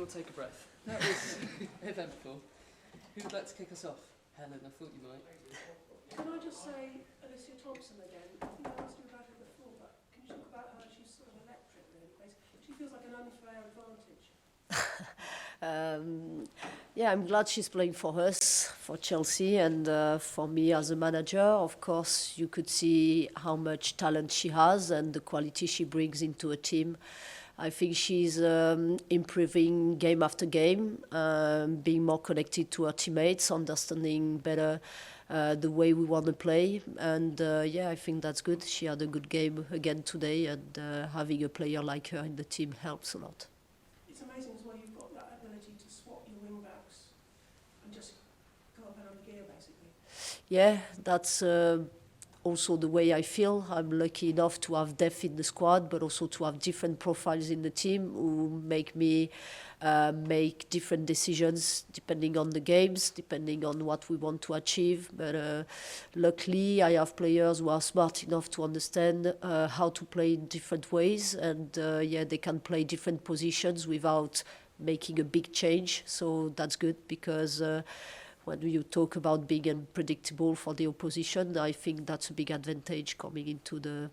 all take a breath. That was eventful. Who would like to kick us off? Helen, I thought you might. Can I just say Alicia Thompson again? I think I asked you about her before, but can you talk about her? She's sort of electric, really. She feels like an unfair advantage. Yeah, I'm glad she's playing for us, for Chelsea, and for me as a manager. Of course, you could see how much talent she has and the quality she brings into a team. I think she's improving game after game, being more connected to her teammates, understanding better the way we want to play. And yeah, I think that's good. She had a good game again today, and having a player like her in the team helps a lot. It's amazing as well, you've got that ability to swap your wing backs and just go up another gear, basically. Yeah, that's also the way I feel. I'm lucky enough to have depth in the squad, but also to have different profiles in the team who make me make different decisions depending on the games, depending on what we want to achieve. But luckily, I have players who are smart enough to understand how to play in different ways, and yeah, they can play different positions without making a big change. So that's good, because when you talk about being unpredictable for the opposition, I think that's a big advantage coming into the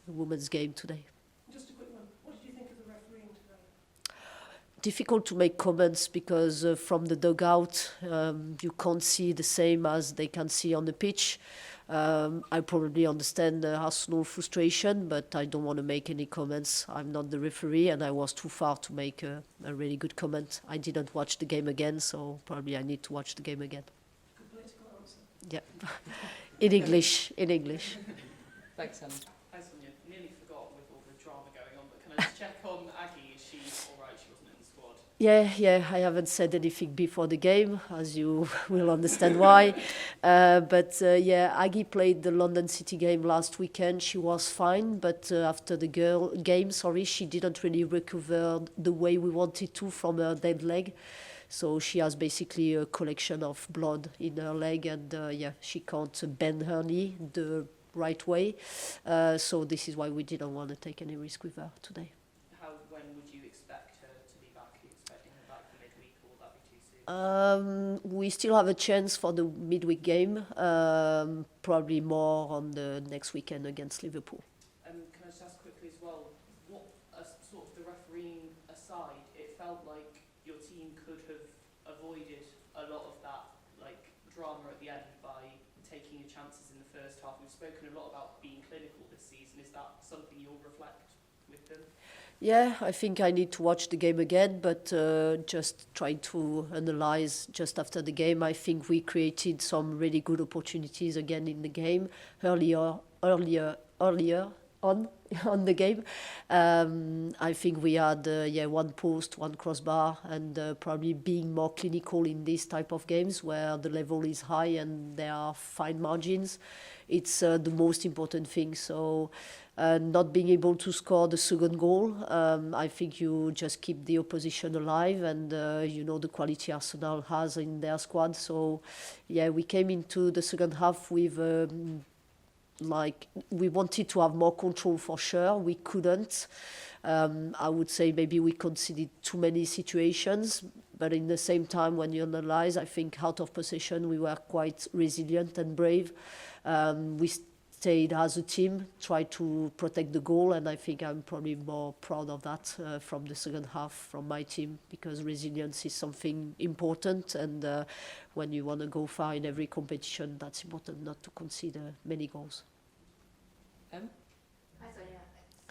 women's game today. Just a quick one. What did you think of the refereeing today? Difficult to make comments because from the dugout you can't see the same as they can see on the pitch. I probably understand Arsenal frustration, but I don't want to make any comments. I'm not the referee, and I was too far to make a really good comment. I didn't watch the game again, so probably I need to watch the game again. Good political answer. Yeah, in English. In English. Thanks, Helen. Hi, Sonia. Nearly forgot with all the drama going on, but can I just check on Aggie? Is she all right? She wasn't in the squad. Yeah, I haven't said anything before the game, as you will understand why. But yeah, Aggie played the London City game last weekend. She was fine, but after the game, she didn't really recover the way we wanted to from her dead leg. So she has basically a collection of blood in her leg, and yeah, she can't bend her knee the right way. So this is why we didn't want to take any risk with her today. When would you expect her to be back? Are you expecting her back for midweek, or will that be too soon? We still have a chance for the midweek game, probably more on the next weekend against Liverpool. Can I just ask quickly as well, what, sort of the refereeing aside, it felt like your team could have avoided a lot of that drama at the end by taking your chances in the first half. We've spoken a lot about being clinical this season. Is that something you'll reflect with them? Yeah, I think I need to watch the game again, but just trying to analyze just after the game, I think we created some really good opportunities again in the game earlier on the game. I think we had one post, one crossbar, and probably being more clinical in these type of games where the level is high and there are fine margins. It's the most important thing. So not being able to score the second goal, I think you just keep the opposition alive, and you know the quality Arsenal has in their squad. So yeah, we came into the second half with we wanted to have more control for sure. We couldn't. I would say maybe we conceded too many situations, but in the same time, when you analyze, I think out of possession we were quite resilient and brave. We stayed as a team, tried to protect the goal, and I think I'm probably more proud of that from the second half from my team, because resilience is something important, and when you want to go far in every competition, that's important not to concede many goals. Em? Hi Sonia.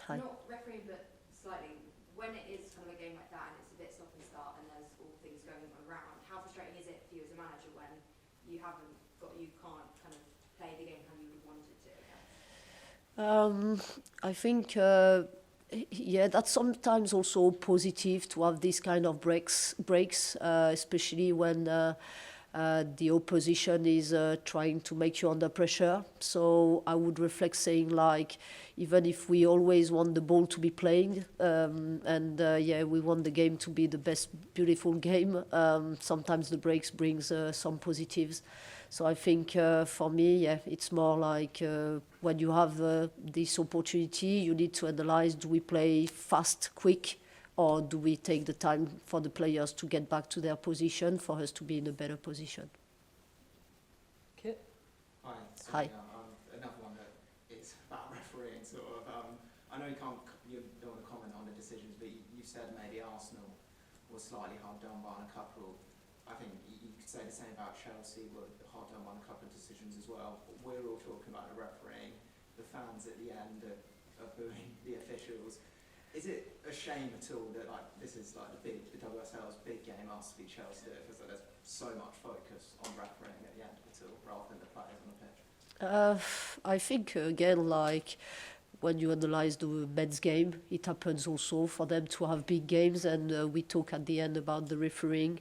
Hi. Not referee, but slightly. When it is kind of a game like that and it's a bit stop and start and there's all things going around, how frustrating is it for you as a manager when you can't kind of play the game how you would want it to? I think that's sometimes also positive to have this kind of breaks, especially when the opposition is trying to make you under pressure. So I would reflect saying, even if we always want the ball to be playing, we want the game to be the best beautiful game, sometimes the breaks brings some positives. So I think for me, it's more when you have this opportunity, you need to analyze, do we play fast, quick, or do we take the time for the players to get back to their position for us to be in a better position? Kit? Hi. Hi. Sonia, another one that is about refereeing, sort of. I know you don't want to comment on the decisions, but you said maybe Arsenal was slightly hard done by on a couple. I think you could say the same about Chelsea, were hard done by on a couple of decisions as well. We're all talking about the refereeing. The fans at the end are booing the officials. Is it a shame at all that this is the WSL's big game, us v Chelsea, because there's so much focus on refereeing at the end of it all rather than the players on the pitch? I think again, when you analyze the men's game, it happens also for them to have big games, and we talk at the end about the refereeing.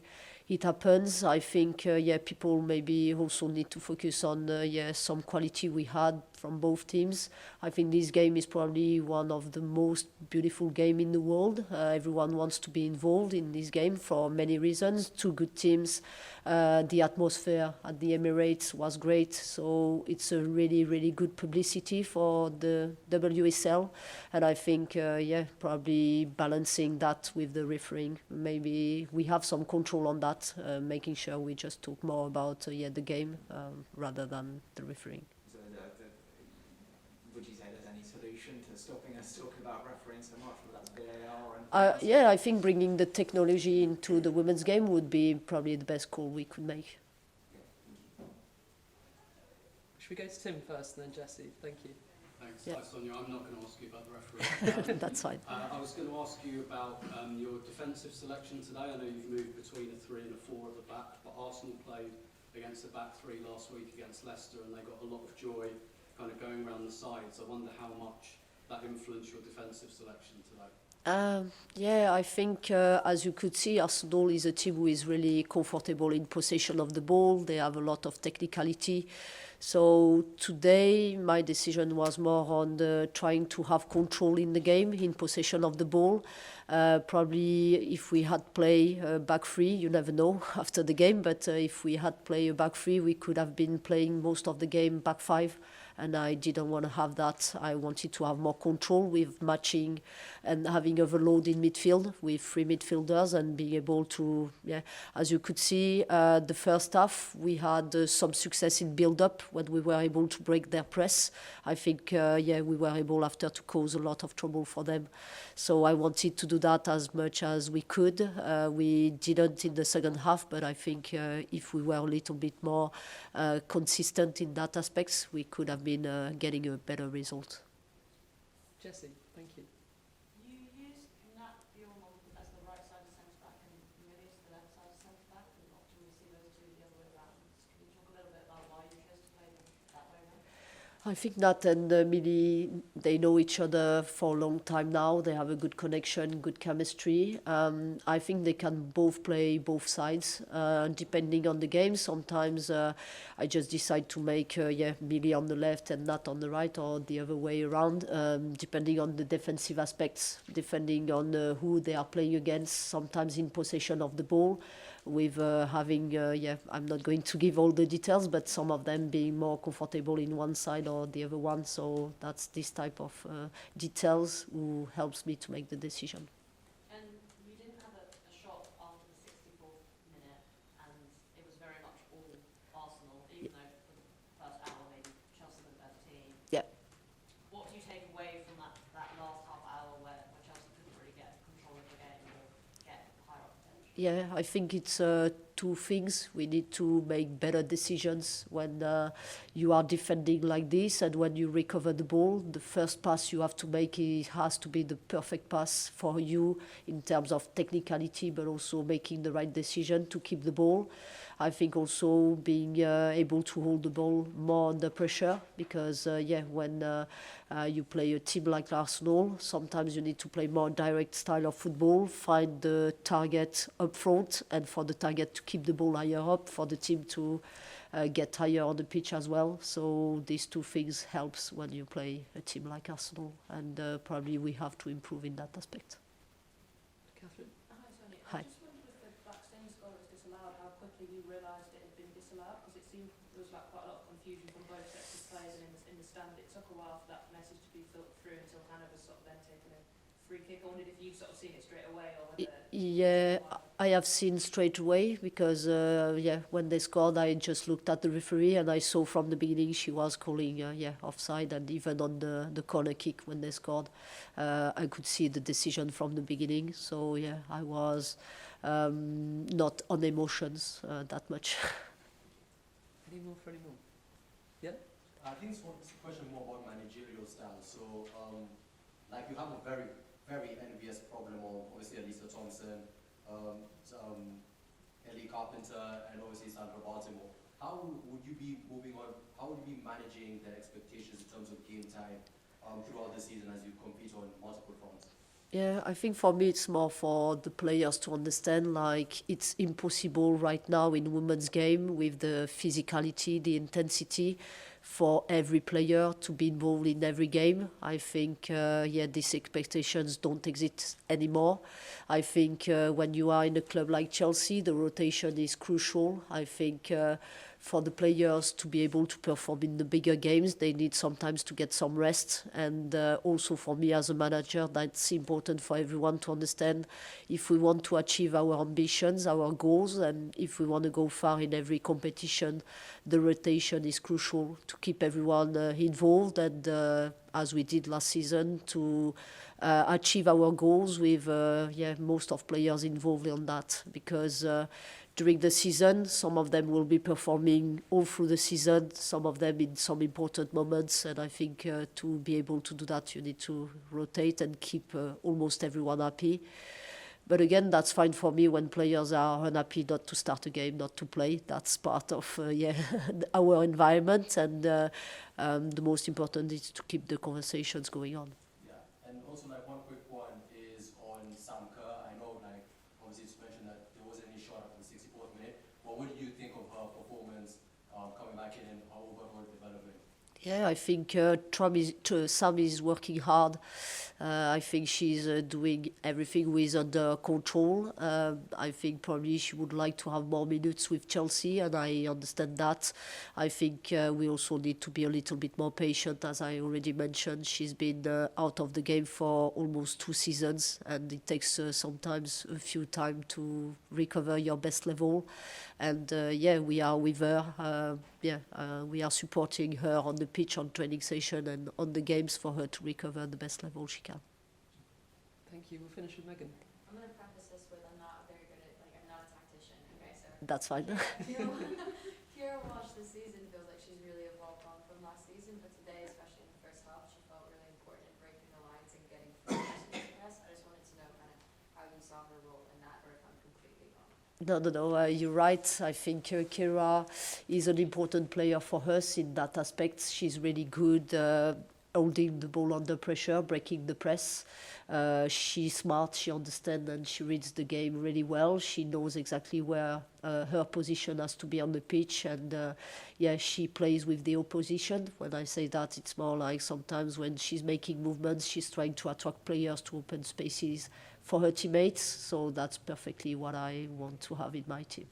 It happens. I think, people maybe also need to focus on, some quality we had from both teams. I think this game is probably one of the most beautiful game in the world. Everyone wants to be involved in this game for many reasons. Two good teams. The atmosphere at the Emirates was great. So it's a really, really good publicity for the WSL. And I think, probably balancing that with the refereeing. Maybe we have some control on that, making sure we just talk more about the game rather than the refereeing. So would you say there's any solution to stopping us talking about refereeing so much, whether that's VAR? I think bringing the technology into the women's game would be probably the best call we could make. Should we go to Tim first and then Jessie? Thank you. Thanks. Yeah. Hi, Sonia. I'm not going to ask you about the referee. That's fine. I was going to ask you about your defensive selection today. I know you've moved between a 3 and a 4 at the back, but Arsenal played against the back 3 last week against Leicester, and they got a lot of joy kind of going around the sides. I wonder how much that influenced your defensive selection today. I think, as you could see, Arsenal is a team who is really comfortable in possession of the ball. They have a lot of technicality. So today, my decision was more on trying to have control in the game, in possession of the ball. Probably if we had play back 3, you never know after the game, but if we had play a back 3, we could have been playing most of the game back 5. And I didn't want to have that. I wanted to have more control with matching and having overload in midfield with 3 midfielders and being able to, as you could see, the first half, we had some success in build-up when we were able to break their press. I think, we were able after to cause a lot of trouble for them. So I wanted to do that as much as we could. We didn't in the second half, but I think if we were a little bit more consistent in that aspect, we could have been getting a better result. Jessie, thank you. You use Nat Bjornholm as the right side of centre back and Millie as the left side of centre back, and often we see those two the other way around. Can you talk a little bit about why you chose to play them that way around? I think Nat and Millie, they know each other for a long time now. They have a good connection, good chemistry. I think they can both play both sides, depending on the game. Sometimes I just decide to make Millie on the left and Nat on the right, or the other way around, depending on the defensive aspects, depending on who they are playing against, sometimes in possession of the ball, with having, I'm not going to give all the details, but some of them being more comfortable in one side or the other one. So that's this type of details who helps me to make the decision. And you didn't have a shot after the 64th minute, and it was very much all Arsenal, even though for the first hour maybe Chelsea were the better team. Yeah. What do you take away from that last half hour where Chelsea couldn't really get control of the game or get higher up the pitch? Yeah, I think it's two things. We need to make better decisions when you are defending like this, and when you recover the ball, the first pass you have to make, it has to be the perfect pass for you in terms of technicality, but also making the right decision to keep the ball. I think also being able to hold the ball more under pressure, because when you play a team like Arsenal, sometimes you need to play more direct style of football, find the target up front, and for the target to keep the ball higher up, for the team to get higher on the pitch as well. So these two things helps when you play a team like Arsenal, and probably we have to improve in that aspect. Catherine? Hi, Sonia. Hi. I just wondered if the backstage goal was disallowed, how quickly you realised it had been disallowed, because it seemed there was quite a lot of confusion from both sets of players, and in the stand it took a while for that message to be filtered through until Hannah was sort of then taking a free kick. I wondered if you've sort of seen it straight away or whether... Yeah, I have seen straight away because when they scored, I just looked at the referee and I saw from the beginning she was calling offside, and even on the corner kick when they scored, I could see the decision from the beginning. So yeah, I was not on emotions that much. Any more for any more? Yeah? I think it's a question more about managerial style. So, like you have a very, very envious problem of obviously Elisa Thompson, Ellie Carpenter, and obviously Sandra Baltimore. How would you be moving on? How would you be managing their expectations in terms of game time throughout the season as you compete on multiple fronts? Yeah, I think for me it's more for the players to understand, like, it's impossible right now in women's game with the physicality, the intensity, for every player to be involved in every game. I think, these expectations don't exist anymore. I think when you are in a club like Chelsea, the rotation is crucial. I think for the players to be able to perform in the bigger games, they need sometimes to get some rest. And also for me as a manager, that's important for everyone to understand. If we want to achieve our ambitions, our goals, and if we want to go far in every competition, the rotation is crucial to keep everyone involved and, as we did last season, to achieve our goals with most of players involved in that. Because during the season, some of them will be performing all through the season, some of them in some important moments, and I think to be able to do that, you need to rotate and keep almost everyone happy. But again, that's fine for me when players are unhappy not to start a game, not to play. That's part of our environment, and the most important is to keep the conversations going on. Yeah, and also like one quick one is on Sam Kerr. I know, like, obviously it's mentioned that there wasn't any shot up in the 64th minute. But what do you think of her performance coming back in and her overall development? Yeah, I think Sam is working hard. I think she's doing everything with under control. I think probably she would like to have more minutes with Chelsea, and I understand that. I think we also need to be a little bit more patient. As I already mentioned, she's been out of the game for almost 2 seasons, and it takes sometimes a few time to recover your best level. And we are with her. We are supporting her on the pitch, on training session, and on the games for her to recover the best level she can. Thank you. We'll finish with Megan. I'm going to preface this with I'm not very good at, like, I'm not a tactician, okay, so... That's fine. Kira Walsh this season feels like she's really evolved on from last season, but today, especially in the first half, she felt really important in breaking the lines and getting forward into the press. I just wanted to know kind of how you saw her role in that, or if I'm completely wrong. No, you're right. I think Kira is an important player for us in that aspect. She's really good holding the ball under pressure, breaking the press. She's smart, she understands, and she reads the game really well. She knows exactly where her position has to be on the pitch, and she plays with the opposition. When I say that, it's more like sometimes when she's making movements, she's trying to attract players to open spaces for her teammates. So that's perfectly what I want to have in my team.